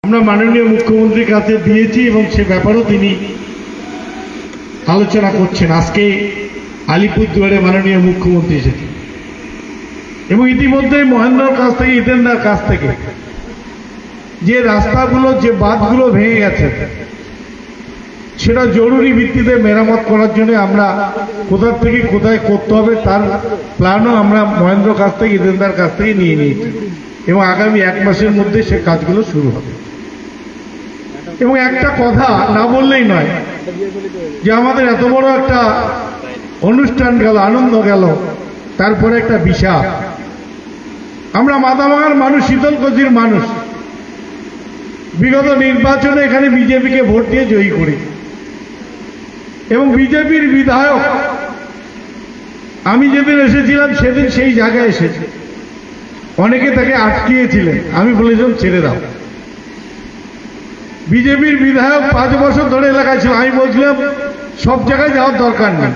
আমরা মাননীয় মুখ্যমন্ত্রীর কাছে দিয়েছি এবং সে ব্যাপারেও তিনি আলোচনা করছেন। আজকে আলিপুরদুয়ারে মাননীয় মুখ্যমন্ত্রী এসেছেন এবং ইতিমধ্যে মহেন্দ্রর কাছ থেকে ইতেন্দার কাছ থেকে যে রাস্তাগুলো যে বাঁধগুলো ভেঙে গেছে সেটা জরুরি ভিত্তিতে মেরামত করার জন্য আমরা কোথা থেকে কোথায় করতে হবে তার প্ল্যানও আমরা মহেন্দ্র কাছ থেকে ইতেন্দার কাছ থেকে নিয়ে নিয়েছি এবং আগামী 1 মাসের মধ্যে সে কাজগুলো শুরু হবে। এবং একটা কথা না বললেই নয় যে আমাদের এত বড় একটা অনুষ্ঠান গেল, আনন্দ গেল, তারপরে একটা বিষাদ। আমরা মাথাভাঙার মানুষ, শীতলকুচির মানুষ, বিগত নির্বাচনে এখানে বিজেপিকে ভোট দিয়ে জয়ী করি এবং বিজেপির বিধায়ক আমি যেদিন এসেছিলাম সেদিন সেই জায়গায় এসেছে। অনেকে তাকে আটকিয়েছিলেন, আমি বলেছিলাম ছেড়ে দাও। বিজেপির বিধায়ক 5 বছর ধরে এলাকায় ছিল, আমি বলছিলাম সব জায়গায় যাওয়ার দরকার নেই,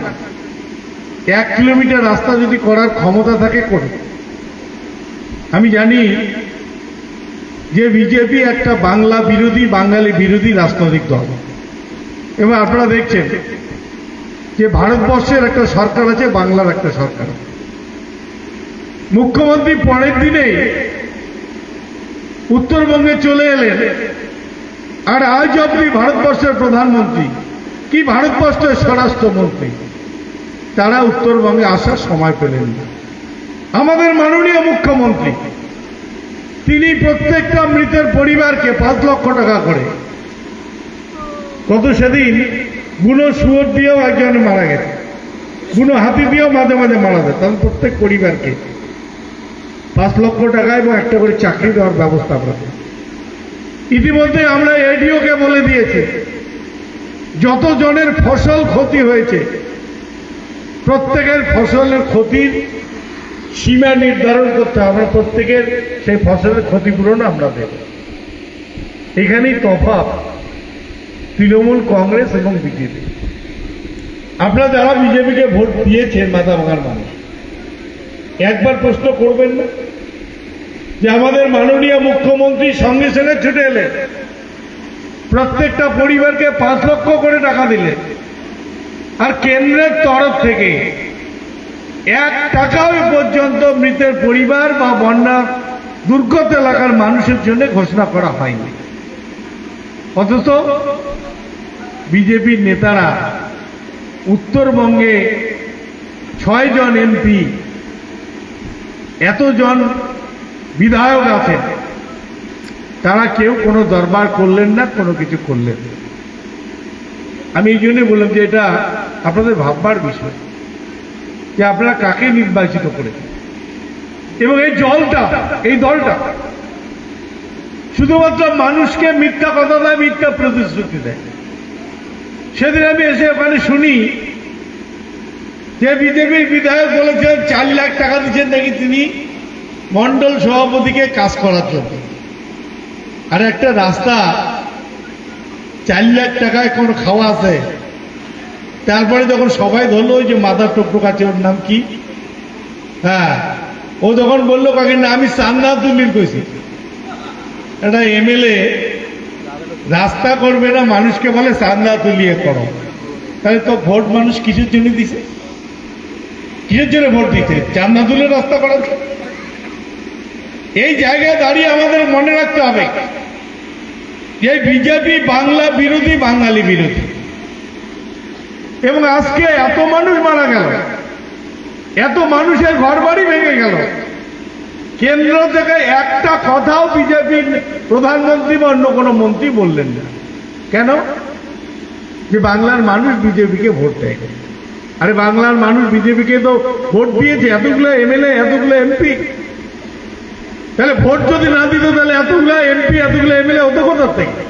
1 কিলোমিটার রাস্তা যদি করার ক্ষমতা থাকে করুন। আমি জানি যে বিজেপি একটা বাংলা বিরোধী, বাঙালি বিরোধী রাজনৈতিক দল এবং আপনারা দেখছেন যে ভারতবর্ষের একটা সরকার আছে, বাংলার একটা সরকার আছে। মুখ্যমন্ত্রী পরের দিনেই উত্তরবঙ্গে চলে এলেন, আর আজ আপনি ভারতবর্ষের প্রধানমন্ত্রী কি ভারতবর্ষের স্বরাষ্ট্রমন্ত্রী, তারা উত্তরবঙ্গে আসার সময় পেলেন না। আমাদের মাননীয় মুখ্যমন্ত্রী তিনি প্রত্যেকটা মৃতের পরিবারকে 5 লক্ষ টাকা করে, কত সেদিন বুনো শুয়োর দিয়েও একজন মারা গেছে, বুনো হাতি দিয়েও মাঝে মাঝে মারা যায়, তখন প্রত্যেক পরিবারকে 5 লক্ষ টাকা এবং একটা করে চাকরি দেওয়ার ব্যবস্থা করে। ইতিমধ্যে আমরা এডিওকে বলে দিয়েছি যত জনের ফসল ক্ষতি হয়েছে প্রত্যেকের ফসলের ক্ষতির সীমা নির্ধারণ করতে হবে, প্রত্যেকের সেই ফসলের ক্ষতিপূরণ আমরা দেব। এখানেই তফাৎ তৃণমূল, কংগ্রেস এবং বিজেপি। আপনারা যারা বিজেপিকে ভোট দিয়েছেন মাথাভাঙার মানুষ, একবার প্রশ্ন করবেন না যে আমাদের মাননীয় মুখ্যমন্ত্রী সঙ্গে সঙ্গে ছুটে এলেন, প্রত্যেকটা পরিবারকে 5 লক্ষ করে টাকা দিলেন, আর কেন্দ্রের তরফ থেকে 1 টাকাও পর্যন্ত মৃতের পরিবার বা বন্যা দুর্গত এলাকার মানুষের জন্য ঘোষণা করা হয়নি। অথচ বিজেপির নেতারা উত্তরবঙ্গে 6 জন এমপি, এতজন বিধায়ক আছেন, তারা কেউ কোনো দরবার করলেন না, কোনো কিছু করলেন না। আমি এই জন্য বললাম যে এটা আপনাদের ভাববার বিষয় যে আপনারা কাকে নির্বাচিত করেছেন এবং এই দলটা শুধুমাত্র মানুষকে মিথ্যা কথা দেয়, মিথ্যা প্রতিশ্রুতি দেয়। সেদিন আমি এসে ওখানে শুনি যে বিজেপির বিধায়ক বলেছেন 4 লাখ টাকা দিচ্ছেন নাকি তিনি মন্ডল সভাপতিকে কাজ করার জন্য, আর একটা রাস্তা 4 লাখ টাকায় কোন খাওয়া আছে। তারপরে যখন সবাই ধরলো ওই যে মাথার টুকরো আছে, ওর নাম কি, হ্যাঁ, ও যখন বললো কাকে না, আমি চান্দা তুলির কইছি, একটা এমএলএ রাস্তা করবে না, মানুষকে বলে চান্দা তুলিয়ে করো, তাহলে তো ভোট মানুষ কিসের জন্য দিছে? কিসের জন্য ভোট দিচ্ছে? চান্দা তুলে রাস্তা করার। এই জায়গায় দাঁড়িয়ে আমাদের মনে রাখতে হবে যে বিজেপি বাংলা বিরোধী, বাঙালি বিরোধী। এবং আজকে এত মানুষ মারা গেল, এত মানুষের ঘরবাড়ি ভেঙে গেল, কেন্দ্র থেকে একটা কথাও বিজেপির প্রধানমন্ত্রী বা অন্য কোনো মন্ত্রী বললেন না। কেন? যে বাংলার মানুষ বিজেপিকে ভোট দেয়। আরে বাংলার মানুষ বিজেপিকে তো ভোট দিয়েছে, এতগুলো এমএলএ, এতগুলো এমপি, তাহলে ভোট যদি না দিত তাহলে এতগুলো এমপি, এতগুলো এমএলএ হতো কোথা থেকে?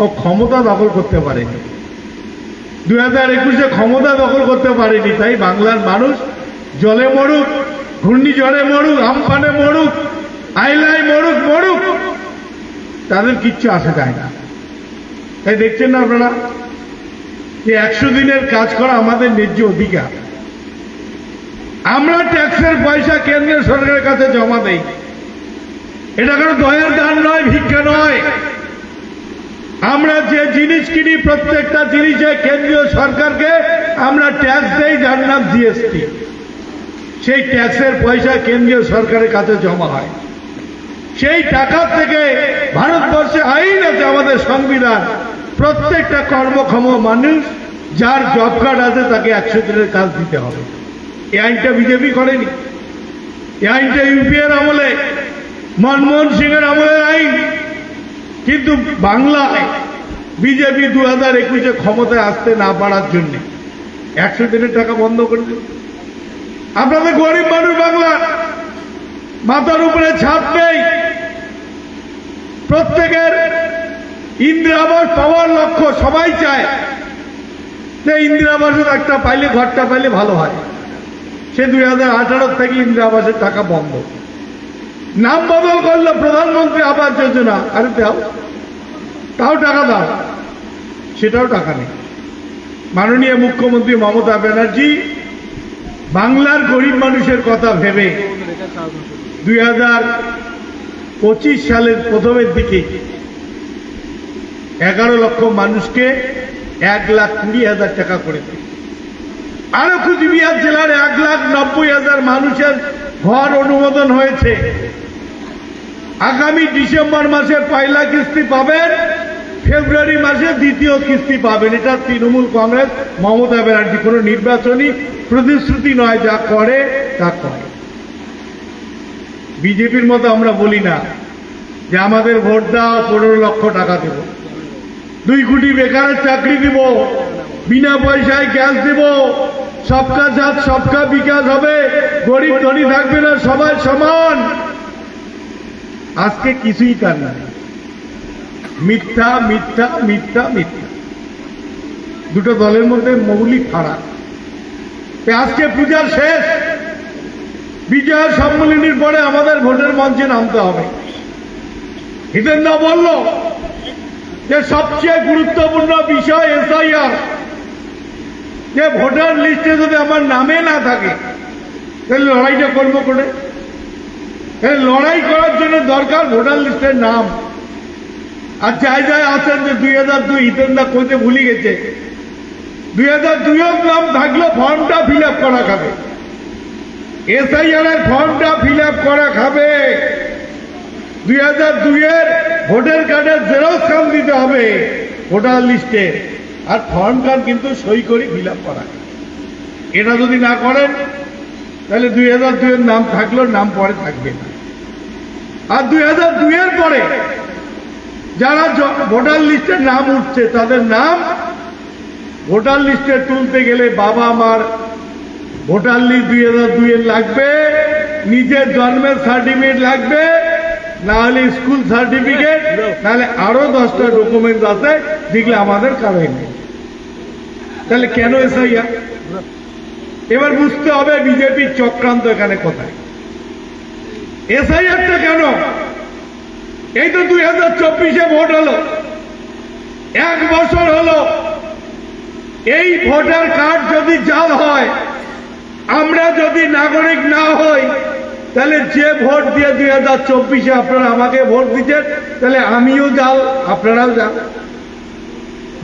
ও ক্ষমতা দখল করতে পারেনি, 2021-এ ক্ষমতা দখল করতে পারেনি। তাই বাংলার মানুষ জলে মরুক, ঘূর্ণিঝড়ে মরুক, আমফানে মরুক, আইলায় মরুক, তাদের কিচ্ছু আসে যায় না। তাই দেখছেন না আপনারা যে 100 দিনের কাজ করা আমাদের ন্যায্য অধিকার। আমরা ট্যাক্সের পয়সা কেন্দ্রীয় সরকারের কাছে জমা দেই, এটা কোনো দয়ার দান নয়, ভিক্ষা নয়। আমরা যে জিনিস কিনি প্রত্যেকটা জিনিসে কেন্দ্রীয় সরকারকে আমরা ট্যাক্স দেই, যার নাম জিএসটি। সেই ট্যাক্সের পয়সা কেন্দ্রীয় সরকারের কাছে জমা হয়। সেই টাকা থেকে ভারতবর্ষে আইন আছে, আমাদের সংবিধান, প্রত্যেকটা কর্মক্ষম মানুষ যার জব কার্ড আছে তাকে 100 দিনের কাজ দিতে হবে। এই আইনটা বিজেপি করেনি। এই আইনটা ইউপিএর আমলে, মনমোহন সিং এর আমলের আইন। কিন্তু বাংলায় বিজেপি 2021-এ ক্ষমতায় আসতে না পারার জন্য 100 দিনের টাকা বন্ধ করে দিল। আপনাদের গরিব মানুষ, বাংলার মাথার উপরে ছাদ নেই, প্রত্যেকের ইন্দিরা আবাস পাওয়ার লক্ষ্য, সবাই চায় যে ইন্দিরা আবাসের একটা পাইলে, ঘরটা পাইলে ভালো হয়। সে 2018 থেকে ইন্দিরা আবাসের টাকা বন্ধ। নাম বদল করলো প্রধানমন্ত্রী আবাস যোজনা। আরে দাও, তাও টাকা দাও, সেটাও টাকা নেই। মাননীয় মুখ্যমন্ত্রী মমতা ব্যানার্জি বাংলার গরিব মানুষের কথা ভেবে 2025 সালের প্রথমের দিকে 11 লক্ষ মানুষকে 1,20,000 টাকা করে দেয়। আরো কুচবিহার জেলার 1,90,000 মানুষের ঘর অনুমোদন হয়েছে। আগামী ডিসেম্বর মাসে পয়লা কিস্তি পাবেন, ফেব্রুয়ারি মাসে দ্বিতীয় কিস্তি পাবেন। এটা তৃণমূল কংগ্রেস, মমতা ব্যানার্জি কোনো নির্বাচনী প্রতিশ্রুতি নয়, যা করে তা করে। বিজেপির মতো আমরা বলি না যে আমাদের ভোট দাও 15 লক্ষ টাকা দেব, 2 কোটি বেকারের চাকরি দিব, বিনা পয়সায় গ্যাস দেব, সবকা সাথ সবকা বিকাশ হবে, গরিব ধনী থাকবে না, সবাই সমান। আজকে কিছুই তার নাই, মিথ্যা মিথ্যা মিথ্যা মিথ্যা। দুটো দলের মধ্যে মৌলিক ফারাক। আজকে পূজার শেষ, বিজয় সম্মেলনীর পরে আমাদের ভোটের মঞ্চে নামতে হবে। হিতেন্দ্র বলল যে সবচেয়ে গুরুত্বপূর্ণ বিষয় এসআইআর, যে ভোটার লিস্টে যদি আমার নামে না থাকে তাহলে লড়াইটা করবো করে। লড়াই করার জন্য দরকার ভোটার লিস্টের নাম। আর যাই যাই আছেন যে 2002 হিতেন্দ্র কইতে ভুলে গেছে, 2002 নাম থাকলে ফর্মটা ফিল আপ করা খাবে, এসআইআর এর ফর্মটা ফিল আপ করা খাবে। 2002 ভোটার কার্ডের জেরক্স খান দিতে হবে ভোটার লিস্টে, আর ফর্ম কার্ড কিন্তু সই করে ফিল আপ করা। এটা যদি না করেন তাহলে 2002 নাম থাকলেও নাম পরে থাকবে না। আর 2002 পরে যারা ভোটার লিস্টের নাম উঠছে তাদের নাম ভোটার লিস্টে তুলতে গেলে বাবা মার ভোটার লিস্ট 2002 লাগবে, নিজের জন্মের সার্টিফিকেট লাগবে, না হলে স্কুল সার্টিফিকেট, নাহলে আরো 10টা ডকুমেন্ট আছে যেগুলো আমাদের কারণে নেই। তাহলে কেন এসআইআর? এবার বুঝতে হবে বিজেপির চক্রান্ত এখানে কোথায়। এসআইআরটা কেন? এই তো 2024-এ ভোট হলো, 1 বছর হলো। এই ভোটার কার্ড যদি জাল হয়, আমরা যদি নাগরিক না হই, তাহলে যে ভোট দিয়ে 2024-এ আপনারা আমাকে ভোট দিচ্ছেন, তাহলে আমিও জাল, আপনারাও জাল,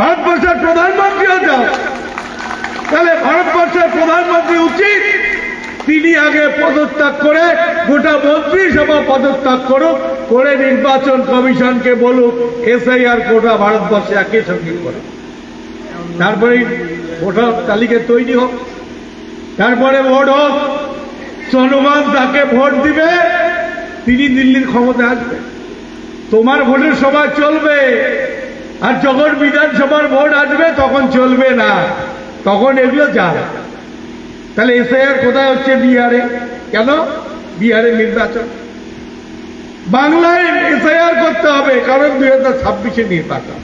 ভারতবর্ষের প্রধানমন্ত্রীও জাল। তাহলে ভারতবর্ষের প্রধানমন্ত্রী উচিত তিনি আগে পদত্যাগ করে গোটা মন্ত্রিসভা পদত্যাগ করুক, করে নির্বাচন কমিশনকে বলুক এসআইআর গোটা ভারতবর্ষে একই সঙ্গে করে, তারপরে ভোটার তালিকা তৈরি হোক, তারপরে ভোট হোক, জনগণ তাকে ভোট দিবে, তিনি দিল্লির ক্ষমতা আসবে। তোমার ভোটের সভা চলবে, আর যখন বিধানসভার ভোট আসবে তখন চলবে না, তখন এগুলো যাবে। তাহলে এসআইআর কোথায় হচ্ছে? বিহারে। কেন? বিহারে নির্বাচন। বাংলায় এসআইআর করতে হবে, কারণ 2026-এ নির্বাচন।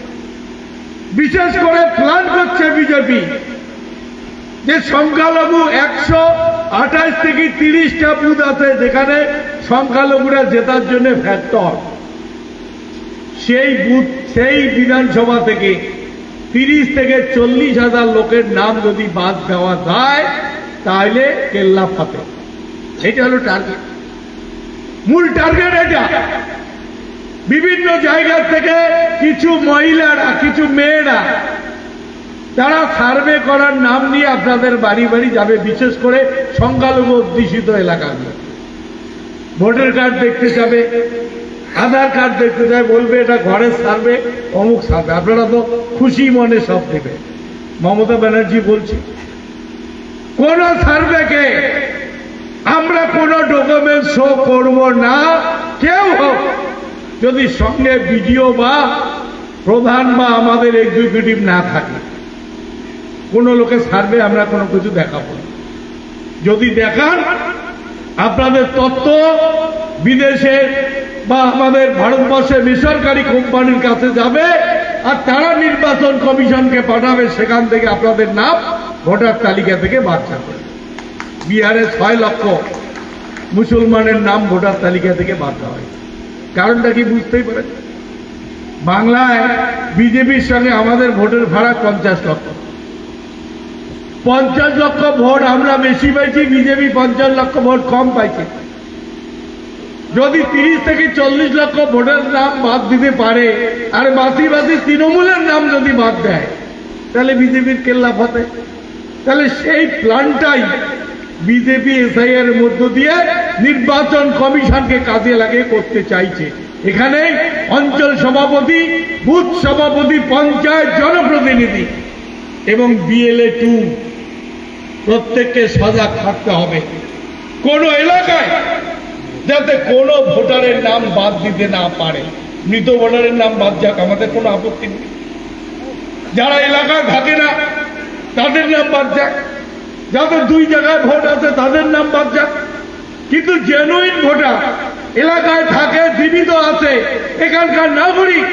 বিশেষ করে প্ল্যান করছে বিজেপি যে সংখ্যালঘু 128 থেকে 30টা বুথ আছে যেখানে সংখ্যালঘুরা জেতার জন্য ফ্যাক্টর, সেই বুথ, সেই বিধানসভা থেকে 30 থেকে 40,000 লোকের নাম যদি বাদ দেওয়া যায় তাহলে কেল্লা ফাতে। এটা হলো টার্গেট, মূল টার্গেট এটা। বিভিন্ন জায়গা থেকে কিছু মহিলারা, কিছু মেয়েরা তারা সার্ভে করার নাম নিয়ে আপনাদের বাড়ি বাড়ি যাবে, বিশেষ করে সংখ্যালঘু অধ্যুষিত এলাকাগুলো। ভোটার কার্ড দেখতে যাবে, আধার কার্ড দেখতে যাবে, বলবে এটা ঘরের সার্ভে, অমুক সার্ভে। আপনারা তো খুশি মনে সব দেবে। মমতা ব্যানার্জি বলছি, কোন সার্ভেকে আমরা কোন ডকুমেন্ট শো করব না। কেউ হোক, যদি সঙ্গে ভিডিও বা প্রধান বা আমাদের এক্সিকিউটিভ না থাকে, কোন লোকের সার্ভে আমরা কোনো কিছু দেখাবো না। যদি দেখান, আপনাদের তথ্য বিদেশে বা আমাদের ভারতবর্ষের বেসরকারি কোম্পানির কাছে যাবে, আর তারা নির্বাচন কমিশনকে পাঠাবে, সেখান থেকে আপনাদের নাম ভোটার তালিকা থেকে বাদ যাবে। বিহারে 6 লক্ষ মুসলমানের নাম ভোটার তালিকা থেকে বাদ দেওয়া হয়। কারণটা কি বুঝতেই পারেন? বাংলায় বিজেপির সঙ্গে আমাদের ভোটের ভাড়া 50 লক্ষ। 50 লক্ষ ভোট আমরা বেশি পাইছি, বিজেপি 50 লক্ষ ভোট কম পাইছে। যদি 30 থেকে 40 লক্ষ ভোটের নাম বাদ দিতে পারে, আর বাসি তৃণমূলের নাম যদি বাদ দেয়, তাহলে বিজেপির কেল্লা ফতে। তাহলে সেই প্ল্যানটাই বিজেপি এসআইআর মধ্য দিয়ে নির্বাচন কমিশনকে কাজে লাগিয়ে করতে চাইছে। এখানে অঞ্চল সভাপতি, বুথ সভাপতি, পঞ্চায়েত জনপ্রতিনিধি এবং বিএলএ 2 প্রত্যেককে সজাগ থাকতে হবে। কোন এলাকায় যাতে কোনো ভোটারের নাম বাদ দিতে না পারে। মৃত ভোটারের নাম বাদ যাক, আমাদের কোনো আপত্তি নেই। যারা এলাকায় থাকে না তাদের নাম বাদ যাক, যাদের 2 জায়গায় ভোট আছে তাদের নাম বাদ যাক। কিন্তু জেনুইন ভোটার এলাকায় থাকে, জীবিত আছে, এখানকার নাগরিক,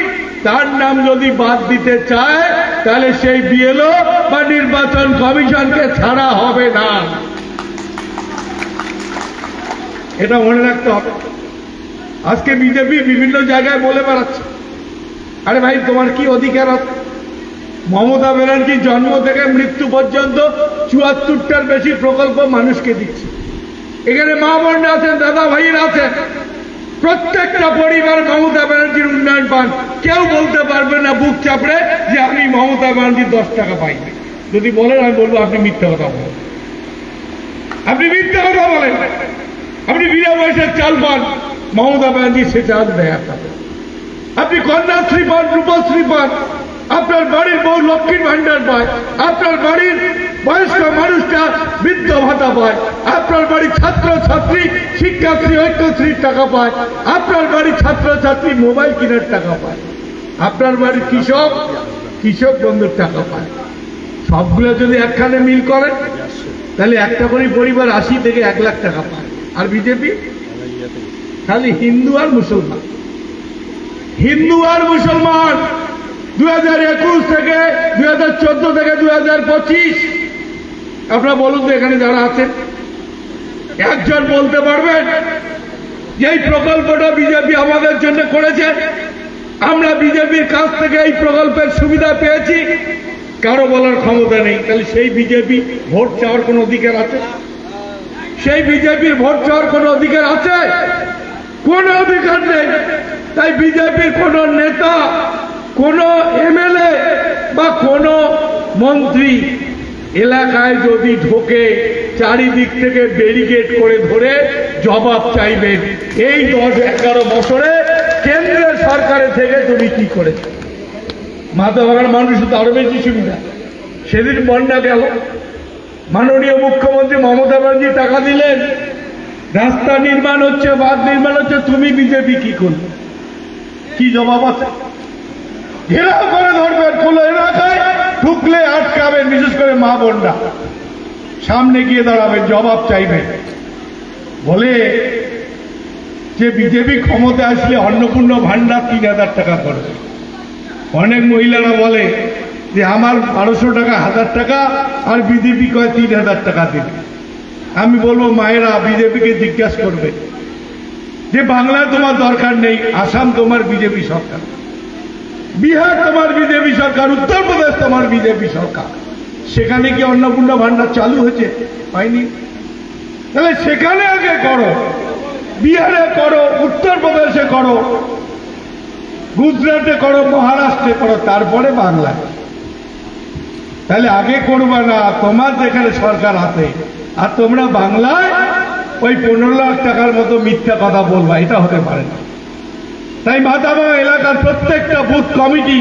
তার নাম যদি বাদ দিতে চায়, তাহলে সেই বিএলও বা নির্বাচন কমিশনকে ছাড়া হবে না। এটা মনে রাখতে হবে। আজকে বিজেপি বিভিন্ন জায়গায় বলে বেড়াচ্ছে, আরে ভাই তোমার কি অধিকার আছে? মমতা ব্যানার্জি জন্ম থেকে মৃত্যু পর্যন্ত 74টার বেশি প্রকল্প মানুষকে দিচ্ছে। এখানে মা বোনরা আছেন, দাদা ভাইয়ের আছেন, প্রত্যেকটা পরিবার মমতা ব্যানার্জির উন্নয়ন পান। কেউ বলতে পারবে না বুক চাপড়ে যে আমি মমতা ব্যানার্জির 10 টাকা পাই। যদি বলেন, আমি বলবো আপনি মিথ্যা কথা বলেন, আপনি মিথ্যা কথা বলেন। আপনি বিনা পয়সার চাল পান, মমতা ব্যানার্জি সে চাল দেয় আপনাকে। আপনি কন্যাশ্রী পান, রূপশ্রী পান, আপনার বাড়ির বউ লক্ষ্মীর ভান্ডার পায়, আপনার বাড়ির বয়স্ক মানুষটা বৃদ্ধ ভাতা পায়, আপনার বাড়ির ছাত্র ছাত্রী শিক্ষাশ্রী ঐক্যশ্রীর টাকা পায়, আপনার বাড়ির ছাত্র ছাত্রী মোবাইল কেনার টাকা পায়, আপনার বাড়ির কৃষক কৃষক বন্ধুর টাকা পায়। সবগুলো যদি একখানে মিল করেন, তাহলে একটা করে পরিবার 80 থেকে 1 লাখ টাকা পায়। আর বিজেপি খালি হিন্দু আর মুসলমান, হিন্দু আর মুসলমান। 2021 থেকে 2014 থেকে 2025, আপনারা বলুন তো এখানে যারা আছেন, একজন বলতে পারবেন যে এই প্রকল্পটা বিজেপি আমাদের জন্য করেছে, আমরা বিজেপির কাছ থেকে এই প্রকল্পের সুবিধা পেয়েছি? কারো বলার ক্ষমতা নেই। তাহলে সেই বিজেপি ভোট চাওয়ার কোনো অধিকার আছে? সেই বিজেপির ভোট চাওয়ার কোনো অধিকার আছে? কোনো অধিকার নেই। তাই বিজেপির কোন নেতা, কোন এমএলএ বা কোন মন্ত্রী এলাকায় যদি ঢোকে, চারিদিক থেকে ব্যারিকেড করে ধরে জবাব চাইবেন, এই 10-11 বছরে কেন্দ্রের সরকারের থেকে তুমি কি করেছো? মাথা ভাঙার মানুষ তো আরো বেশি সুবিধা। সেদিন বন্যা গেল, মাননীয় মুখ্যমন্ত্রী মমতা ব্যানার্জি টাকা দিলেন, রাস্তা নির্মাণ হচ্ছে, বাঁধ নির্মাণ হচ্ছে, তুমি বিজেপি কি করবে? কি জবাব আছে? ঘেরাও করে ধরবেন, কোন এলাকায় ঢুকলে আটকাবেন, বিশেষ করে মা বোনরা সামনে গিয়ে দাঁড়াবেন, জবাব চাইবেন। বলে যে বিজেপি ক্ষমতা আসলে অন্নপূর্ণ ভান্ডার 3000 টাকা করবে। অনেক মহিলারা বলে যে আমার 1200 টাকা, 1000 টাকা, আর বিজেপি কয় 3000 টাকা দিবে। আমি বলবো মায়েরা বিজেপিকে জিজ্ঞাসা করবে যে বাংলায় তোমার দরকার নেই, আসাম তোমার বিজেপি সরকার, বিহার তোমার বিজেপি সরকার, উত্তরপ্রদেশ তোমার বিজেপি সরকার, সেখানে কি অন্নপূর্ণা ভান্ডার চালু হয়েছে? হয়নি। তাহলে সেখানে আগে করো, বিহারে করো, উত্তরপ্রদেশে করো, গুজরাটে করো, মহারাষ্ট্রে করো, তারপরে বাংলায়। তাহলে আগে করবা না তোমার যেখানে সরকার হাতে, আর তোমরা বাংলায় ওই 15 লাখ টাকার মতো মিথ্যা কথা বলবা, এটা হতে পারে না। তাই মাথাভাঙা এলাকার প্রত্যেকটা বুথ কমিটি,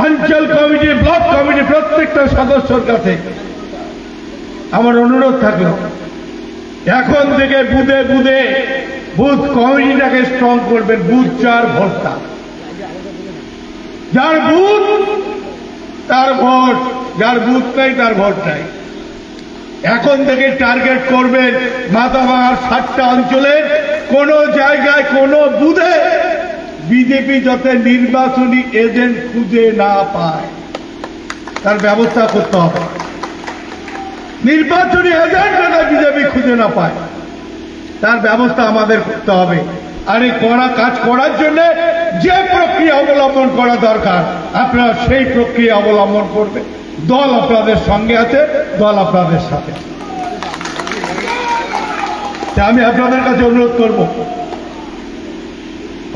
অঞ্চল কমিটি, ব্লক কমিটি, প্রত্যেকটা সদস্যর কাছে আমার অনুরোধ থাকলো, এখন থেকে বুথে বুথে বুথ কমিটিটাকে স্ট্রং করবেন। বুথ চার ভোটটা, যার বুথ তার ভোট, যার বুথ নাই তার ভোট নাই। এখন থেকে টার্গেট করবেন মাথাভাঙার 7টা অঞ্চলে কোন জায়গায় কোন বুথে বিজেপি যাতে নির্বাচনী এজেন্ট খুঁজে না পায়, তার ব্যবস্থা করতে হবে। নির্বাচনী এজেন্ট যাতে বিজেপি খুঁজে না পায়, তার ব্যবস্থা আমাদের করতে হবে। আর এই কাজ করার জন্য যে প্রক্রিয়া অবলম্বন করা দরকার, আপনারা সেই প্রক্রিয়া অবলম্বন করবেন। দল আপনাদের সঙ্গে আছে, দল আপনাদের সাথে। আমি আপনাদের কাছে অনুরোধ করব,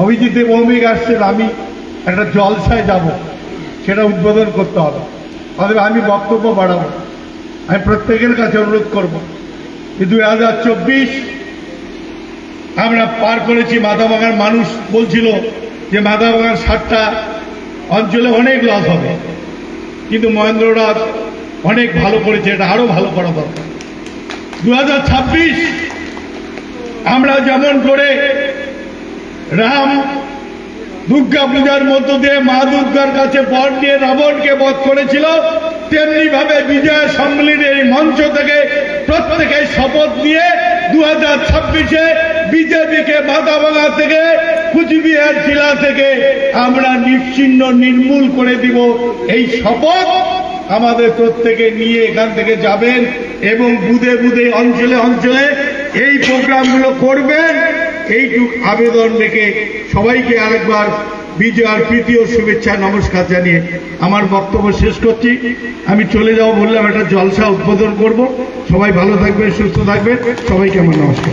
অভিজিৎ মৌমিক আসছেন, আমি একটা জলসায় যাব, সেটা উদ্বোধন করতে হবে। অতএব আমি বক্তব্য বাড়াবো। আমি প্রত্যেকের কাছে অনুরোধ করব যে 2024 আমরা পার করেছি। মাথাভাঙার মানুষ বলছিল যে মাথাভাঙার 7টা অঞ্চলে অনেক লস হবে, কিন্তু মহেন্দ্রনাথ অনেক ভালো করেছে, এটা আরো ভালো করা দরকার। 2026 আমরা যেমন করে রাম দুর্গা পূজার মধ্য দিয়ে মা দুর্গার কাছে বর নিয়ে রাবণকে বধ করেছিল, তেমনি ভাবে বিজয় সম্মেলনের এই মঞ্চ থেকে প্রত্যেকে শপথ নিয়ে 2026-এ বিজেপিকে মাথাভাঙা থেকে, কুচবিহার জেলা থেকে আমরা নিশ্চিহ্ন নির্মূল করে দিব। এই শপথ আমাদের প্রত্যেকে নিয়ে এখান থেকে যাবেন এবং বুধে বুধে, অঞ্চলে অঞ্চলে এই প্রোগ্রামগুলো করবেন। এইটুক আবেদন রেখে সবাইকে আরেকবার বিজয়ার প্রীতি ও শুভেচ্ছা নমস্কার জানিয়ে আমার বক্তব্য শেষ করছি। আমি চলে যাব, বললাম একটা জলসা উদ্বোধন করব। সবাই ভালো থাকবেন, সুস্থ থাকবেন। সবাইকে আমার নমস্কার।